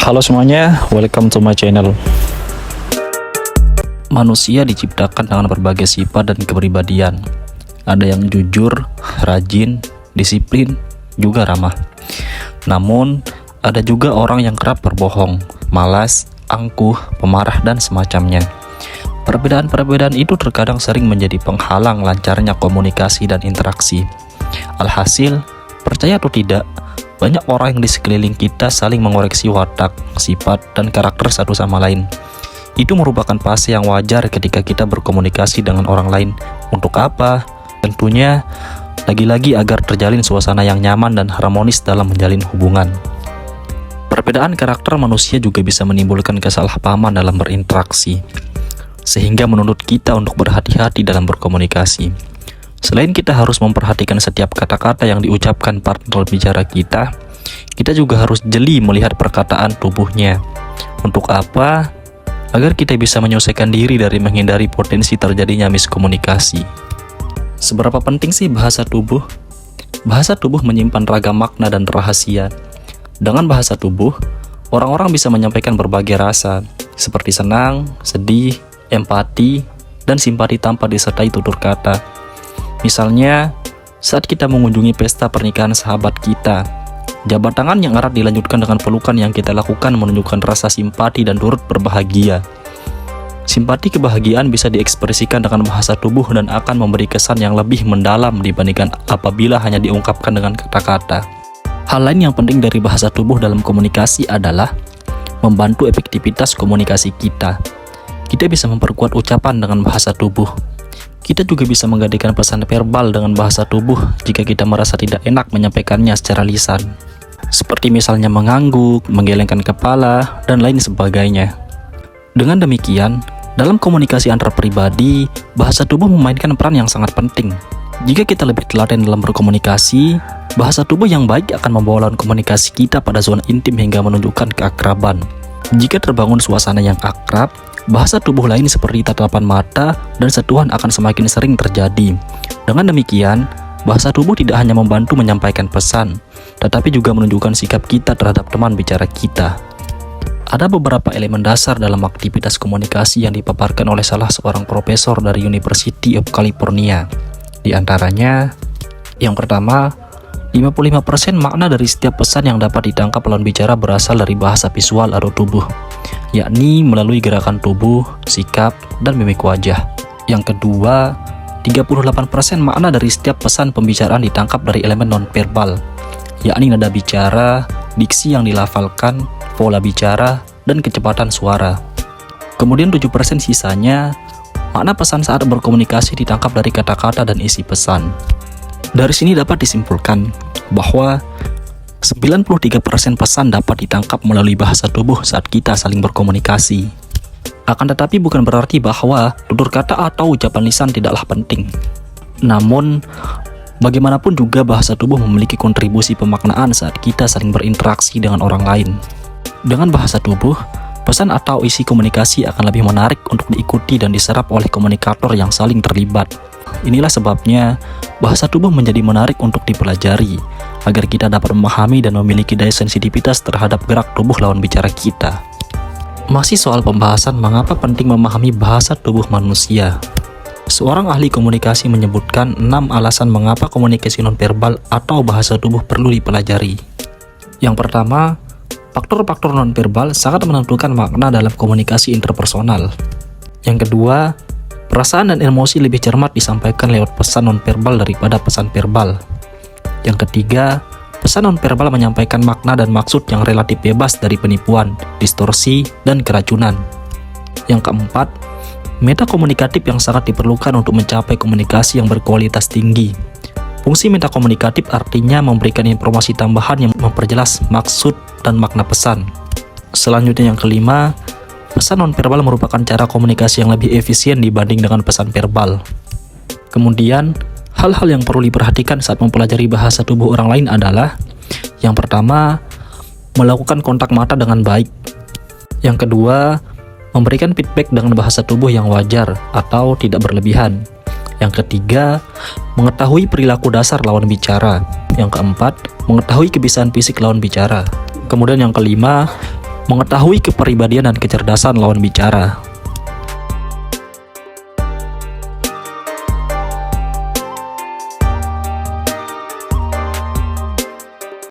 Halo semuanya, welcome to my channel. Manusia diciptakan dengan berbagai sifat dan kepribadian. Ada yang jujur, rajin, disiplin, juga ramah. Namun, ada juga orang yang kerap berbohong, malas, angkuh, pemarah, dan semacamnya. Perbedaan-perbedaan itu terkadang sering menjadi penghalang lancarnya komunikasi dan interaksi. Alhasil, percaya atau tidak, banyak orang yang di sekeliling kita saling mengoreksi watak, sifat, dan karakter satu sama lain. Itu merupakan fase yang wajar ketika kita berkomunikasi dengan orang lain. Untuk apa? Tentunya, lagi-lagi agar terjalin suasana yang nyaman dan harmonis dalam menjalin hubungan. Perbedaan karakter manusia juga bisa menimbulkan kesalahpahaman dalam berinteraksi, sehingga menuntut kita untuk berhati-hati dalam berkomunikasi. Selain kita harus memperhatikan setiap kata-kata yang diucapkan partner bicara kita juga harus jeli melihat perkataan tubuhnya. Untuk apa? Agar kita bisa menyelesaikan diri dari menghindari potensi terjadinya miskomunikasi. Seberapa penting sih bahasa tubuh? Bahasa tubuh menyimpan ragam makna dan rahasia. Dengan bahasa tubuh, orang-orang bisa menyampaikan berbagai rasa, seperti senang, sedih, empati, dan simpati tanpa disertai tutur kata. Misalnya, saat kita mengunjungi pesta pernikahan sahabat kita, jabat tangan yang erat dilanjutkan dengan pelukan yang kita lakukan menunjukkan rasa simpati dan turut berbahagia. Simpati kebahagiaan bisa diekspresikan dengan bahasa tubuh dan akan memberi kesan yang lebih mendalam dibandingkan apabila hanya diungkapkan dengan kata-kata. Hal lain yang penting dari bahasa tubuh dalam komunikasi adalah membantu efektivitas komunikasi kita. Kita bisa memperkuat ucapan dengan bahasa tubuh. Kita juga bisa menggantikan pesan verbal dengan bahasa tubuh jika kita merasa tidak enak menyampaikannya secara lisan. Seperti misalnya mengangguk, menggelengkan kepala, dan lain sebagainya. Dengan demikian, dalam komunikasi antar pribadi, bahasa tubuh memainkan peran yang sangat penting. Jika kita lebih telaten dalam berkomunikasi, bahasa tubuh yang baik akan membawa lawan komunikasi kita pada zona intim hingga menunjukkan keakraban. Jika terbangun suasana yang akrab, bahasa tubuh lain seperti tatapan mata dan sentuhan akan semakin sering terjadi. Dengan demikian, bahasa tubuh tidak hanya membantu menyampaikan pesan, tetapi juga menunjukkan sikap kita terhadap teman bicara kita. Ada beberapa elemen dasar dalam aktivitas komunikasi yang dipaparkan oleh salah seorang profesor dari University of California. Di antaranya, yang pertama, 55% makna dari setiap pesan yang dapat ditangkap lawan bicara berasal dari bahasa visual atau tubuh, yakni melalui gerakan tubuh, sikap, dan mimik wajah. Yang kedua, 38% makna dari setiap pesan pembicaraan ditangkap dari elemen non-verbal, yakni nada bicara, diksi yang dilafalkan, pola bicara, dan kecepatan suara. Kemudian 7% sisanya, makna pesan saat berkomunikasi ditangkap dari kata-kata dan isi pesan. Dari sini dapat disimpulkan bahwa 93% pesan dapat ditangkap melalui bahasa tubuh saat kita saling berkomunikasi. Akan tetapi bukan berarti bahwa tutur kata atau ucapan lisan tidaklah penting. Namun, bagaimanapun juga bahasa tubuh memiliki kontribusi pemaknaan saat kita saling berinteraksi dengan orang lain. Dengan bahasa tubuh, pesan atau isi komunikasi akan lebih menarik untuk diikuti dan diserap oleh komunikator yang saling terlibat. Inilah sebabnya bahasa tubuh menjadi menarik untuk dipelajari, agar kita dapat memahami dan memiliki daya sensitivitas terhadap gerak tubuh lawan bicara kita. Masih soal pembahasan mengapa penting memahami bahasa tubuh manusia. Seorang ahli komunikasi menyebutkan 6 alasan mengapa komunikasi nonverbal atau bahasa tubuh perlu dipelajari. Yang pertama, faktor-faktor nonverbal sangat menentukan makna dalam komunikasi interpersonal. Yang kedua, perasaan dan emosi lebih cermat disampaikan lewat pesan nonverbal daripada pesan verbal. Yang ketiga, pesan nonverbal menyampaikan makna dan maksud yang relatif bebas dari penipuan, distorsi, dan keracunan. Yang keempat, metakomunikatif yang sangat diperlukan untuk mencapai komunikasi yang berkualitas tinggi. Fungsi metakomunikatif artinya memberikan informasi tambahan yang memperjelas maksud dan makna pesan. Selanjutnya yang kelima, pesan nonverbal merupakan cara komunikasi yang lebih efisien dibanding dengan pesan verbal. Kemudian, hal-hal yang perlu diperhatikan saat mempelajari bahasa tubuh orang lain adalah: yang pertama, melakukan kontak mata dengan baik. Yang kedua, memberikan feedback dengan bahasa tubuh yang wajar atau tidak berlebihan. Yang ketiga, mengetahui perilaku dasar lawan bicara. Yang keempat, mengetahui kebiasaan fisik lawan bicara. Kemudian yang kelima, Mengetahui kepribadian dan kecerdasan lawan bicara